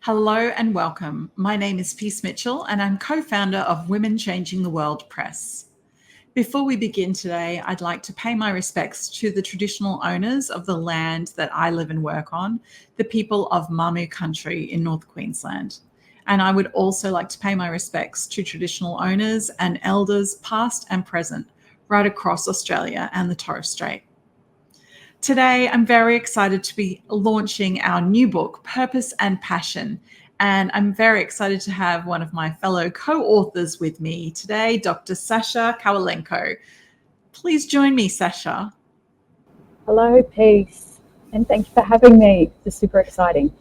Hello and welcome. My name is Peace Mitchell and I'm co-founder of Women Changing the World Press. Before we begin today, I'd like to pay my respects to the traditional owners of the land that I live and work on, the people of Mamu country in North Queensland. And I would also like to pay my respects to traditional owners and elders past and present right across Australia and the Torres Strait. Today, I'm very excited to be launching our new book, Purpose and Passion. And I'm very excited to have one of my fellow co-authors with me today, Dr. Sascha Kowalenko. Please join me, Sascha. Hello, Peace, and thank you for having me. It's super exciting.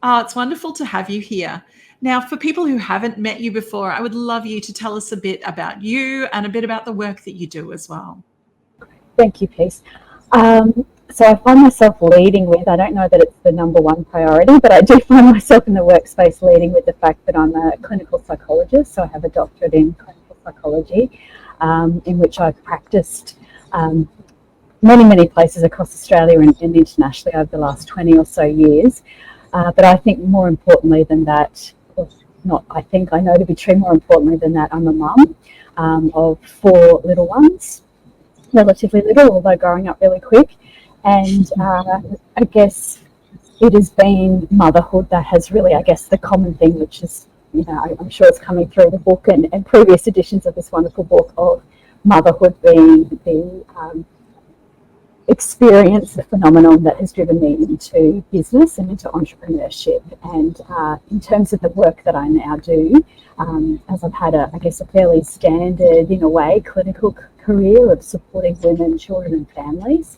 It's wonderful to have you here. Now, for people who haven't met you before, I would love you to tell us a bit about you and a bit about the work that you do as well. Thank you, Peace. So I find myself leading with, I don't know that it's the number one priority, but I do find myself in the workspace leading with the fact that I'm a clinical psychologist. So I have a doctorate in clinical psychology, in which I've practiced many places across Australia and internationally over the last 20 or so years. But I think more importantly than that, I know to be true, more importantly than that, I'm a mum of 4 little ones, relatively little, although growing up really quick. And I guess it has been motherhood that has really, the common thing, which is, I'm sure it's coming through the book and previous editions of this wonderful book, of motherhood being the experience, the phenomenon that has driven me into business and into entrepreneurship. And in terms of the work that I now do, as I've had a fairly standard, in a way, clinical career of supporting women, children and families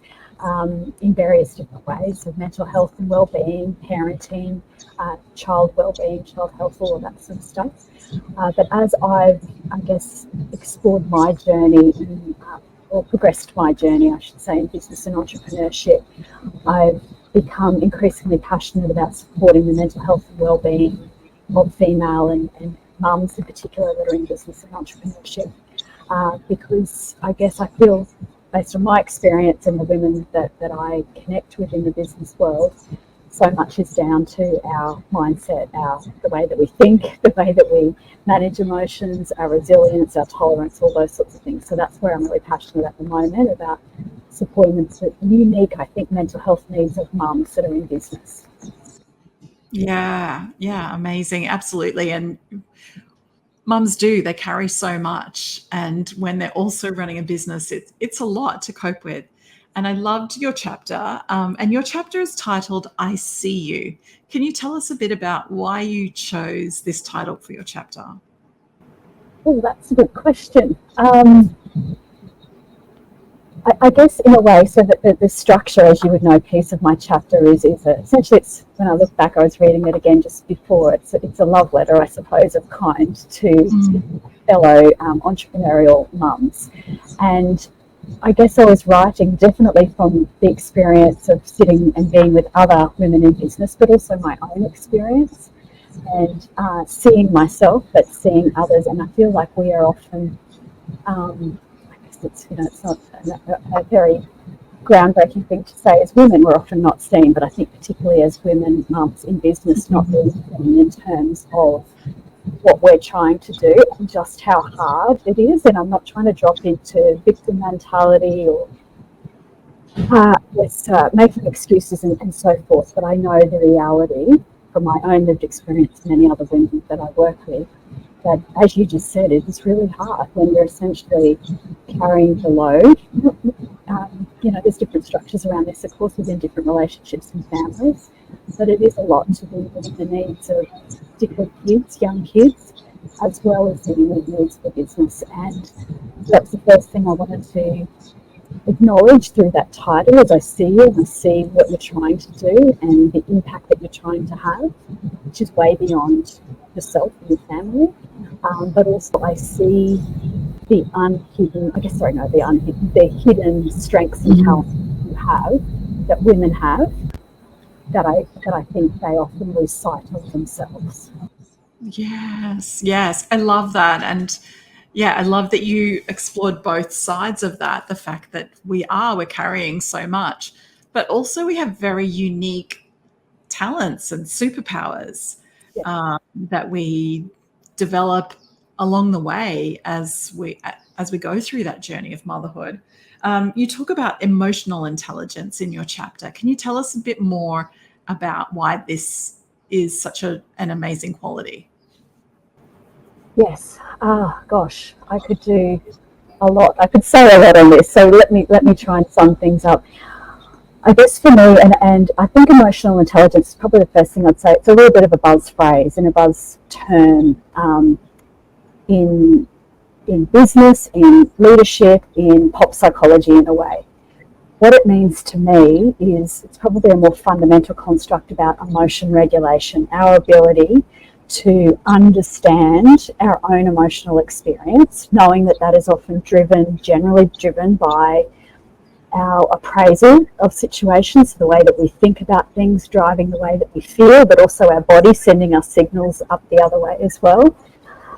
in various different ways of mental health and well-being, parenting, child well-being, child health, all of that sort of stuff. But as I've, explored my journey or progressed my journey, I should say, in business and entrepreneurship, I've become increasingly passionate about supporting the mental health and well-being of female and mums in particular that are in business and entrepreneurship. Because I feel, based on my experience and the women that I connect with in the business world, so much is down to our mindset, the way that we think, the way that we manage emotions, our resilience, our tolerance, all those sorts of things. So that's where I'm really passionate at the moment, about supporting the unique, mental health needs of mums that are in business. Yeah, amazing. Absolutely. And mums they carry so much. And when they're also running a business, it's a lot to cope with. And I loved your chapter. And your chapter is titled, I See You. Can you tell us a bit about why you chose this title for your chapter? Oh, that's a good question. I guess in a way, so that the structure, as you would know, piece of my chapter is essentially, it's, when I look back, I was reading it again just before, it's a love letter, I suppose, of kind to fellow entrepreneurial mums. And I guess I was writing definitely from the experience of sitting and being with other women in business, but also my own experience and seeing myself, but seeing others. And I feel like we are often, it's not a very groundbreaking thing to say as women, we're often not seen, but I think particularly as women mums in business, not really seen in terms of what we're trying to do and just how hard it is. And I'm not trying to drop into victim mentality or making excuses and so forth, but I know the reality from my own lived experience and many other women that I work with, that, as you just said, it is really hard when you're essentially carrying the load. There's different structures around this, of course, within different relationships and families, but it is a lot to be with the needs of different kids, young kids, as well as the unique needs for business. And that's the first thing I wanted to acknowledge through that title, as I see you and I see what you're trying to do and the impact that you're trying to have, which is way beyond yourself and your family. But also I see the hidden strengths and talents you have, that women have, that I think they often lose sight of themselves. Yes, I love that. And I love that you explored both sides of that, the fact that we're carrying so much, but also we have very unique talents and superpowers Yeah. that we develop along the way as we go through that journey of motherhood. You talk about emotional intelligence in your chapter. Can you tell us a bit more about why this is such an amazing quality? Yes. Gosh, I could do a lot. I could say a lot on this. So let me try and sum things up. I guess for me, and I think emotional intelligence is probably the first thing I'd say. It's a little bit of a buzz phrase and a buzz term in business, in leadership, in pop psychology in a way. What it means to me is it's probably a more fundamental construct about emotion regulation, our ability to understand our own emotional experience, knowing that that is often generally driven by our appraisal of situations, the way that we think about things, driving the way that we feel, but also our body sending us signals up the other way as well.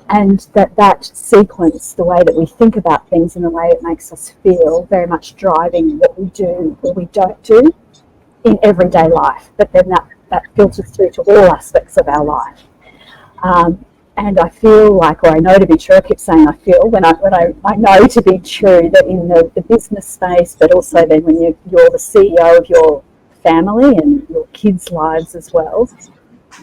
And that sequence, the way that we think about things and the way it makes us feel, very much driving what we do or we don't do in everyday life. But then that filters through to all aspects of our life. And I feel like, or I know to be true, I keep saying I feel, when I know to be true that in the business space, but also then when you're the CEO of your family and your kids' lives as well,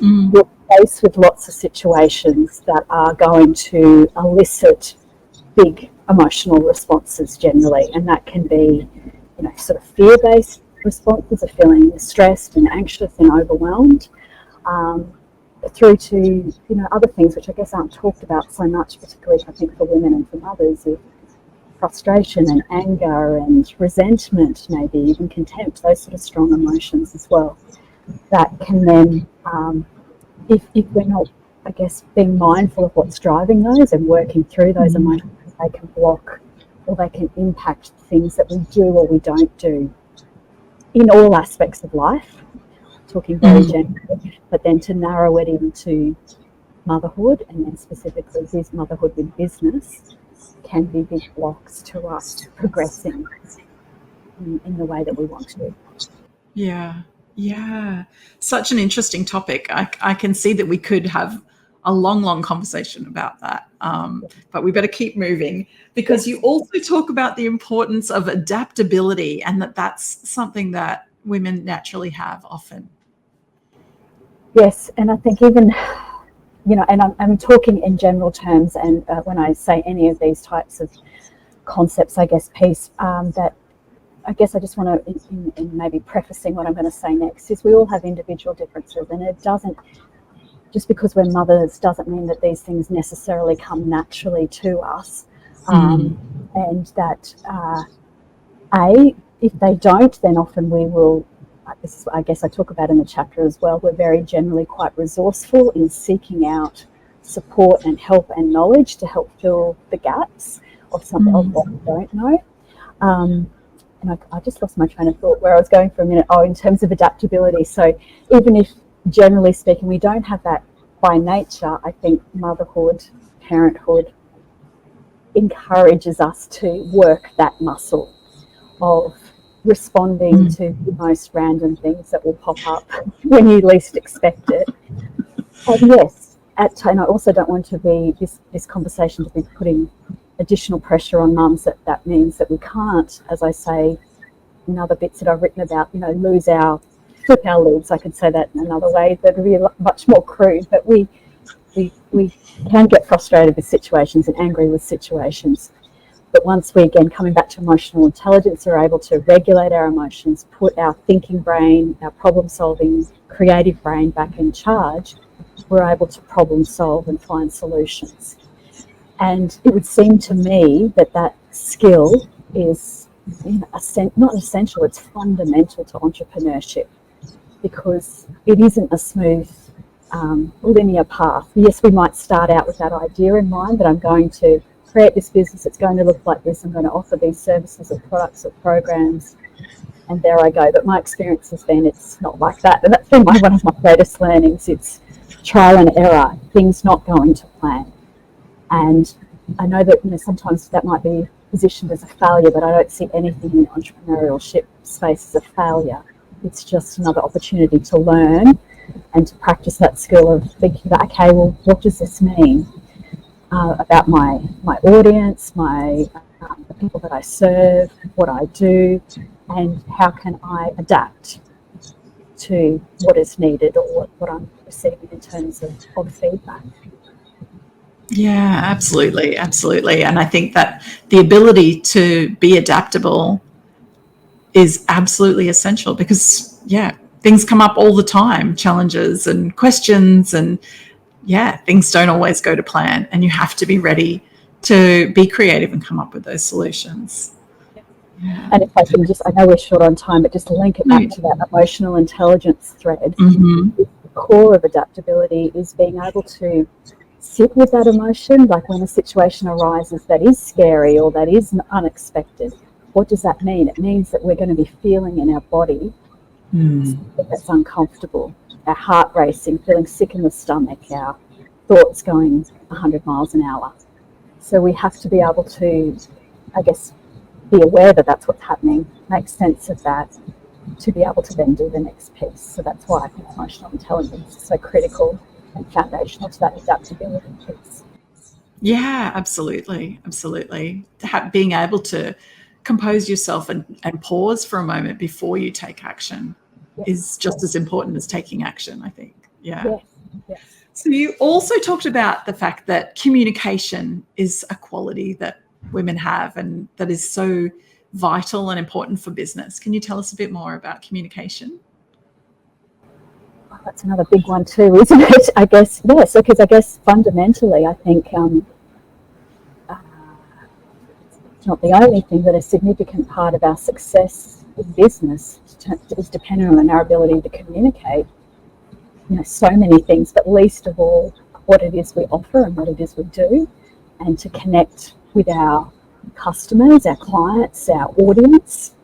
you're faced with lots of situations that are going to elicit big emotional responses generally. And that can be, sort of fear-based responses of feeling stressed and anxious and overwhelmed. Through to other things which I guess aren't talked about so much, particularly I think for women and for mothers, of frustration and anger and resentment, maybe even contempt, those sort of strong emotions as well. That can then, if we're not, I guess, being mindful of what's driving those and working through those emotions, they can block or they can impact things that we do or we don't do in all aspects of life. Talking very generally, but then to narrow it into motherhood and then specifically this motherhood with business can be big blocks to us progressing in the way that we want to. Yeah. Such an interesting topic. I can see that we could have a long conversation about that. But we better keep moving because you also talk about the importance of adaptability and that's something that women naturally have often. Yes, and I think even, and I'm talking in general terms, and when I say any of these types of concepts, I guess, that I guess I just want to, in maybe prefacing what I'm going to say next, is we all have individual differences, and it doesn't, just because we're mothers doesn't mean that these things necessarily come naturally to us, and that, if they don't, then often we will, this is, I guess I talk about in the chapter as well, we're very generally quite resourceful in seeking out support and help and knowledge to help fill the gaps of something of what we don't know. And I just lost my train of thought where I was going for a minute. In terms of adaptability. So even if generally speaking we don't have that by nature, I think motherhood, parenthood encourages us to work that muscle of responding to the most random things that will pop up when you least expect it. And yes, and I also don't want to be this conversation to be putting additional pressure on mums that means that we can't, as I say in other bits that I've written about, flip our lids. I could say that in another way that would be much more crude, but we can get frustrated with situations and angry with situations. But once we, again, coming back to emotional intelligence, are able to regulate our emotions, put our thinking brain, our problem-solving, creative brain back in charge, we're able to problem solve and find solutions. And it would seem to me that skill is not essential, it's fundamental to entrepreneurship, because it isn't a smooth linear path. Yes, we might start out with that idea in mind, that I'm going to create this business, it's going to look like this, I'm going to offer these services or products or programs, and there I go. But my experience has been it's not like that, and that's been one of my greatest learnings. It's trial and error, things not going to plan. And I know that sometimes that might be positioned as a failure, but I don't see anything in the entrepreneurship space as a failure. It's just another opportunity to learn and to practice that skill of thinking about, okay, well, what does this mean about my audience, the people that I serve, what I do, and how can I adapt to what is needed or what I'm receiving in terms of feedback. Yeah, absolutely. Absolutely. And I think that the ability to be adaptable is absolutely essential because, yeah, things come up all the time, challenges and questions, and yeah, things don't always go to plan, and you have to be ready to be creative and come up with those solutions. Yeah. And if I can just, I know we're short on time, but just link it back to that emotional intelligence thread. Mm-hmm. The core of adaptability is being able to sit with that emotion, like when a situation arises that is scary or that is unexpected. What does that mean? It means that we're going to be feeling in our body that's uncomfortable, our heart racing, feeling sick in the stomach, our thoughts going 100 miles an hour. So we have to be able to, I guess, be aware that that's what's happening, make sense of that, to be able to then do the next piece. So that's why I think emotional intelligence is so critical and foundational to that adaptability piece. Yeah, absolutely. Absolutely. Being able to compose yourself and pause for a moment before you take action is just as important as taking action, I think. Yeah. Yes. So you also talked about the fact that communication is a quality that women have and that is so vital and important for business. Can you tell us a bit more about communication? Oh, that's another big one too, isn't it? I guess, yes, because I guess fundamentally, I think it's not the only thing, but a significant part of our success in business is dependent on our ability to communicate. So many things, but least of all, what it is we offer and what it is we do, and to connect with our customers, our clients, our audience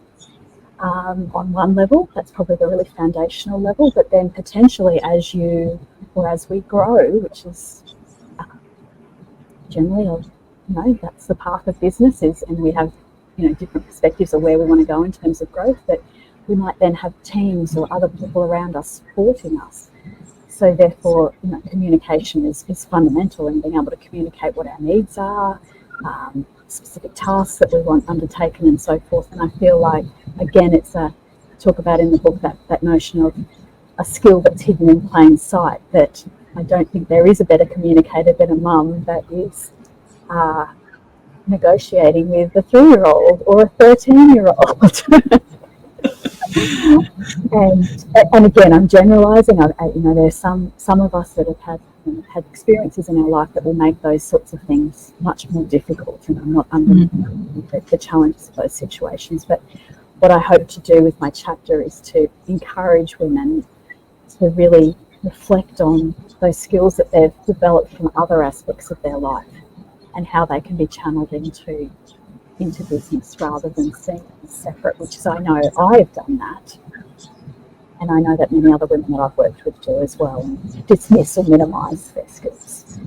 on one level. That's probably the really foundational level, but then potentially as we grow, which is generally, that's the path of business is, and we have, different perspectives of where we want to go in terms of growth, but we might then have teams or other people around us supporting us. So therefore, communication is fundamental in being able to communicate what our needs are, specific tasks that we want undertaken and so forth. And I feel like, again, talk about in the book that notion of a skill that's hidden in plain sight, that I don't think there is a better communicator than a mum that is negotiating with a 3-year-old or a 13-year-old. And again, I'm generalising. There's some of us that have had experiences in our life that will make those sorts of things much more difficult. And I'm not undermining the challenges of those situations. But what I hope to do with my chapter is to encourage women to really reflect on those skills that they've developed from other aspects of their life and how they can be channeled into business rather than seeing it as separate, which is, I know I've done that. And I know that many other women that I've worked with do as well, and dismiss or minimise their skills.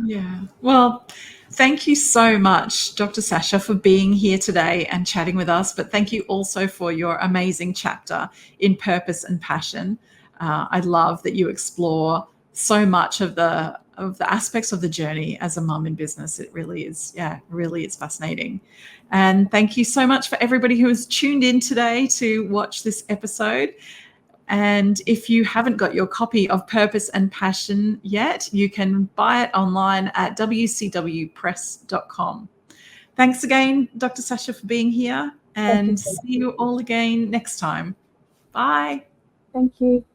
Yeah. Well, thank you so much, Dr. Sascha, for being here today and chatting with us. But thank you also for your amazing chapter in Purpose and Passion. I love that you explore so much of the aspects of the journey as a mum in business. It really is, really is fascinating. And thank you so much for everybody who has tuned in today to watch this episode. And if you haven't got your copy of Purpose and Passion yet, you can buy it online at 𝑑𝒖𝒓𝒑𝒐𝒔𝒔𝒊𝒐𝒏. Thanks again, Dr. Sascha, for being here, and see you all again next time. Bye. Thank you.